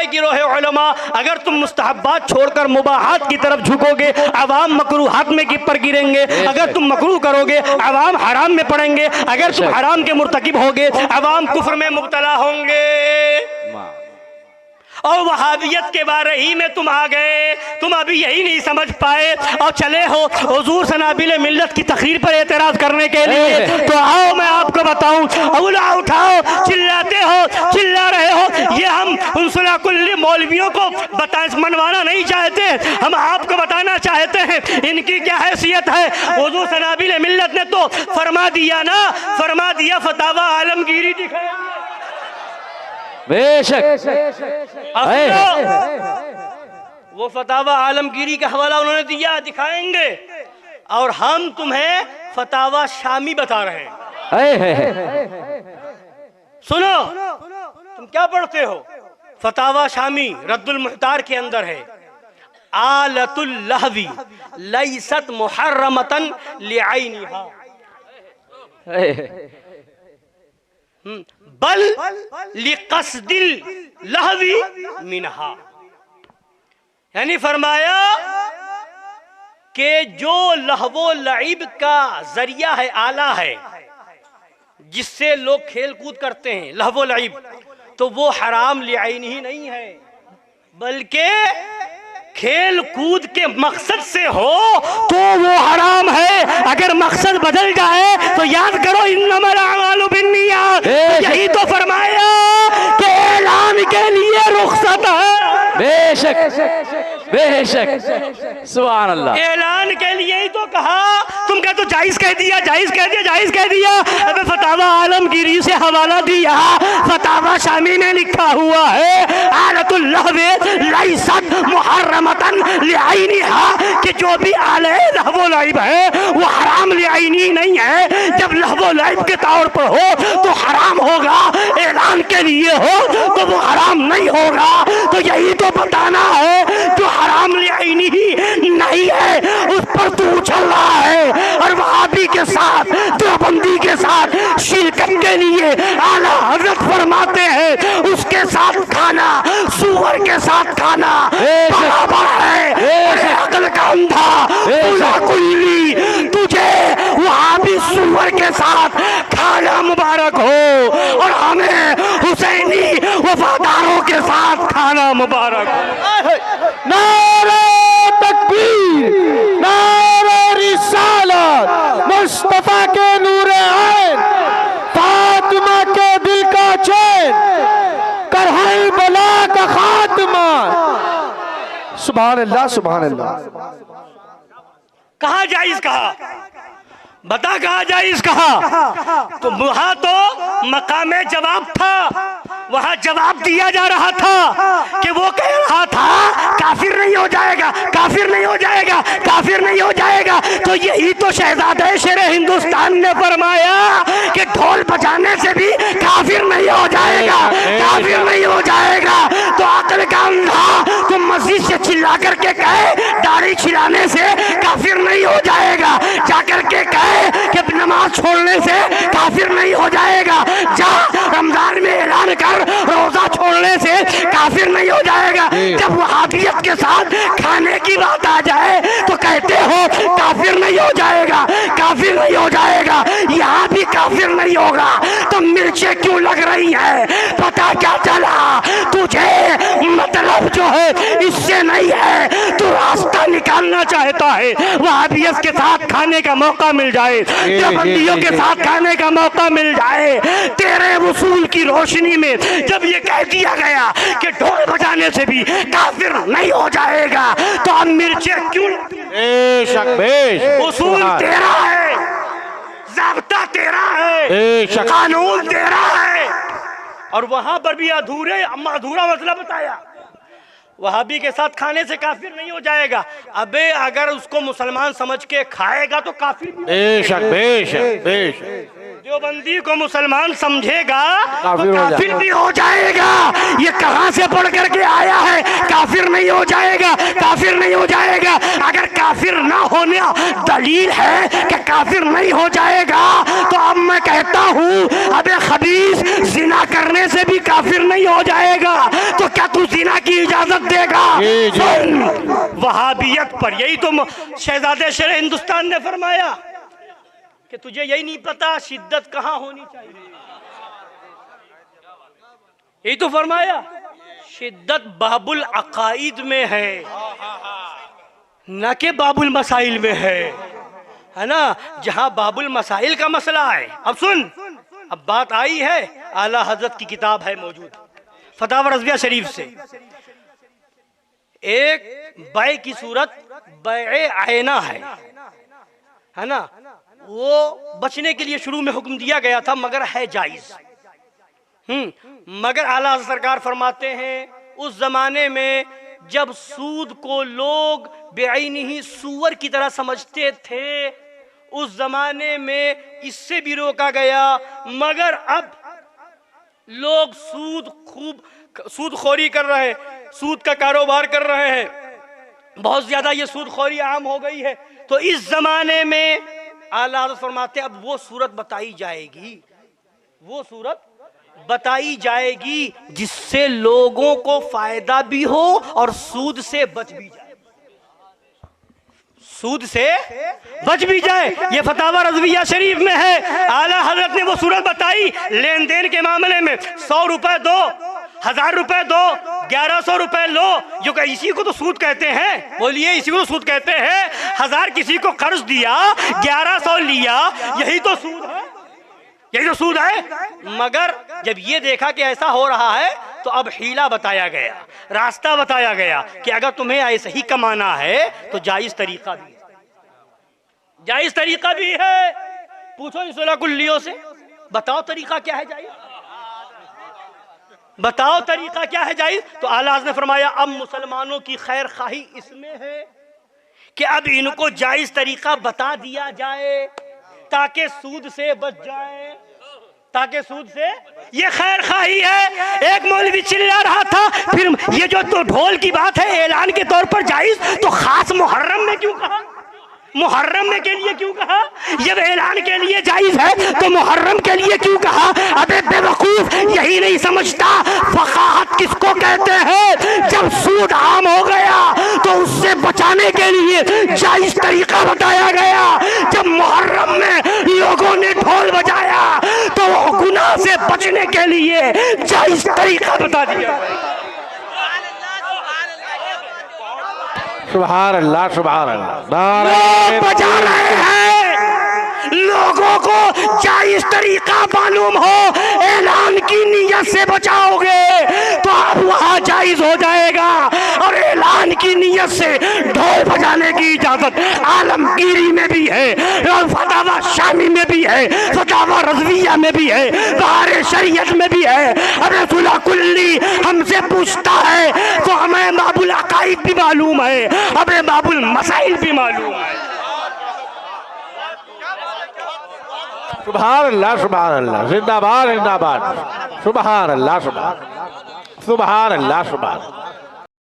गिरोह उलमा, अगर तुम मुस्तहब्बात छोड़कर मुबाहात की तरफ झुकोगे अवाम मकरूहात में पर गिरेंगे। अगर तुम मकरूह करोगे अवाम हराम में पड़ेंगे। अगर तुम हराम के मुर्तकिब होगे अवाम कुफ्र में मुब्तला होंगे। और वहाबियत के बारे ही में तुम आ गए, तुम अभी यही नहीं समझ पाए और चले हो हुजूर सनाबिल मिल्लत की तकरीर पर एतराज करने के लिए। तो आओ मैं आपको बताऊं, अवला उठाओ, चिल्लाते हो, चिल्ला रहे हो। ये हम उनसुला कुल्ली मौलवियों को मनवाना नहीं चाहते, हम आपको बताना चाहते हैं इनकी क्या हैसियत है। हुजूर सनाबिल मिल्लत ने तो फरमा दिया ना, फरमा दिया फतावा आलमगीरी दिखाया। बेशक वो फतावा आलमगीरी का हवाला उन्होंने दिया, दिखाएंगे। और हम तुम्हें फतावा शामी बता रहे हैं। सुनो, तुम क्या पढ़ते हो? फतावा शामी रद्दुल मुहतार के अंदर है, आलतुल लहवी लैसत मुहर्रमतन लिआइनिहा बल लिक़स्दिल लहवी मिनहा। यानी फरमाया कि जो लहवो लईब का जरिया है, आला है, जिससे लोग खेल कूद करते हैं, लहवो लईब, तो वो हराम लिआइन ही नहीं है, बल्कि खेल कूद के मकसद से हो तो वो हराम है। अगर मकसद बदल जाए तो याद करो इन्नमल अमालु बिन्नियात। यही तो फरमाया कि ऐलान के लिए रुखसत है। बेशक बेशक सुभान अल्लाह। ऐलान के लिए ही तो कहा, तुम क्या तो जायज कह दिया, जायज कह दिया, जायज कह दिया। अबे फतावा आलमगीरी से हवाला दिया, फतावा शामी में लिखा हुआ है आलतुल लहवे लैसत मुहर्रमतन लिआइनिहा, कि जो भी आले लहवो लाइब है वो हराम लिआइनी नहीं है। जब लहवो लाइब के तौर पर हो तो हराम होगा, ऐलान के लिए हो तो वो हराम नहीं होगा। तो यही तो बताना है, जो हराम लिआइनी ही नहीं है उस पर तू उछल रहा है। और वहाबी के साथ, देवबंदी के साथ शिरकत के लिए आला हजरत फरमाते हैं उसके साथ खाना सूअर के साथ खाना बराबर है। अकल का अंधा तुला कुल्ली, तुझे वहाबी सूअर के साथ खाना मुबारक हो और हमें हुसैनी वफादारों के साथ खाना मुबारक हो। नारे तकबीर, नारे रिसालत, मुस्तफा के नूरे ऐन, फातिमा के दिल का चैन, करहल बला का खात्मा। सुभान अल्लाह, सुभान अल्लाह। कहा जायज कहा, बता कहा जायज कहा। तो वहां तो मकामे जवाब था, वहां जवाब दिया जा रहा था कि वो कह रहा था काफिर नहीं हो जाएगा, काफिर नहीं हो जाएगा, काफिर नहीं हो जाएगा। तो यही तो शहजादे शेर हिंदुस्तान ने फरमाया कि ढोल बजाने से भी काफिर नहीं हो जाएगा, काफिर नहीं हो जाएगा। तो अकल का अंधा तुम मस्जिद से चिल्ला करके कहे दाढ़ी छिलाने से काफिर नहीं हो जाएगा, जाकर के कहे कि नमाज छोड़ने से काफिर नहीं हो जाएगा, जा रमजान में ऐलान कर रोजा छोड़ने से काफिर नहीं हो जाएगा। जब वहाबियत के साथ खाने की बात आ जाए तो कहते हो काफिर नहीं हो जाएगा, काफिर नहीं हो जाएगा, यहाँ भी काफिर नहीं होगा। तो मिर्चें क्यों लग रही है? पता क्या चला तुझे? मतलब जो है इससे नहीं है, तू रास्ता निकालना चाहता है, वहाबियत के साथ खाने का मौका मिल जाए, देवबंदियों के साथ खाने का मौका मिल जाए। तेरे वसूल की रोशनी में जब ये कह दिया गया कि ढोल बजाने से भी काफिर नहीं हो जाएगा, तो अब मिर्चें क्यों? उसूल तेरा है, ज़ाब्ता तेरा है, कानून तेरा है। और वहां पर भी अधूरा मसला बताया, वहाबी के साथ खाने से काफिर नहीं हो जाएगा। अबे अगर उसको मुसलमान समझ के खाएगा तो काफिर। बेशक बेशक बेशक। देवबंदी को मुसलमान समझेगा काफिर तो हो काफिर जाएगा। भी हो जाएगा। ये कहां से पढ़ करके आया है? काफिर नहीं हो जाएगा, काफिर नहीं हो जाएगा। अगर काफिर ना होने दलील है कि काफिर नहीं हो जाएगा, तो अब मैं कहता हूं अबे खबीस, जिना करने से भी काफिर नहीं हो जाएगा, तो क्या तू जिना की इजाजत देगा? जी, जी। सुन, वहाबियत पर यही तो शहजादे शेर हिंदुस्तान ने फरमाया कि तुझे यही नहीं पता शिद्दत कहां होनी चाहिए। यही तो फरमाया, शिद्दत बाबुल अकाइद में है, न के बाबुल मसाइल में है ना? जहां बाबुल मसाइल का मसला है। अब सुन, अब बात आई है, आला हजरत की किताब है मौजूद, फतावा रज़विया शरीफ से। एक बै की सूरत बै आयना है ना? वो बचने के लिए शुरू में हुक्म दिया गया था, मगर है जायज। मगर आला हज़रत सरकार फरमाते हैं, उस जमाने में जब सूद को लोग बेआईनी ही सूअर की तरह समझते थे, उस जमाने में इससे भी रोका गया। मगर अब लोग सूदखोरी कर रहे हैं, सूद का कारोबार कर रहे हैं, बहुत ज्यादा ये सूदखोरी आम हो गई है। तो इस जमाने में आला हज़रत फरमाते अब वो सूरत बताई जाएगी, वो सूरत बताई जाएगी जिससे लोगों को फायदा भी हो और सूद से बच भी जाए, सूद से बच भी जाए। ये फतावा रज़विया शरीफ में है। आला हजरत ने वो सूरत बताई, लेन देन के मामले में 100 रुपए दो, 1000 रुपए दो, 1100 रुपए लो, जो कि इसी को तो सूद कहते हैं। बोलिए, इसी को तो सूद कहते हैं। 1000 किसी को कर्ज दिया, 1100 लिया, यही तो सूद है, यही तो सूद है। मगर जब ये देखा कि ऐसा हो रहा है, तो अब हीला बताया गया, रास्ता बताया गया कि अगर तुम्हें ऐसे ही कमाना है तो जायज तरीका भी है, जायज तरीका भी है। पूछो इन 16 कुल्लियों से, बताओ तरीका क्या है जायज, बताओ तरीका क्या है जायज। तो आला हज़रत ने फरमाया, अब मुसलमानों की खैर खाही इसमें है कि अब इनको जायज तरीका बता दिया जाए ताकि सूद से बच जाए, ताकि सूद से, ये खैर खाही है। एक मौलवी चिल्ला रहा था, फिर ये जो तो ढोल की बात है ऐलान के तौर पर जायज, तो खास मुहर्रम में क्यों कहा, मुहर्रम में के लिए क्यों कहा? जब ऐलान के लिए जायज है तो मुहर्रम के लिए क्यों कहा? अबे बेवकूफ, यही नहीं समझता फकाहत किसको कहते हैं? जब सूद आम हो गया तो उससे बचाने के लिए जायज तरीका बताया गया। जब मुहर्रम में लोगों ने ढोल बजाया तो गुनाह से बचने के लिए जायज तरीका बता दिया। सुभान अल्लाह, सुभान अल्लाह। लोग बजा रहे हैं, लोगों को जायज तरीका मालूम हो, ऐलान की नीयत से बचाओगे तो अब वहां जायज हो जाएगा। और ऐलान की नीयत से ढोल बजाने की इजाजत आलमगीरी में भी है, और फतावा शामी में भी है, फतावा रज़विया में भी है, बहार शरीयत में भी है। अबे सुला कुल्ली हमसे पूछता है तो हमें बाबुल अकाइद भी मालूम है, अबे बाबुल मसाइल भी मालूम है। सुभान अल्लाह, सुभान अल्लाह, जिंदाबाद जिंदाबाद, सुभान अल्लाह, सुभान अल्लाह, सुभान।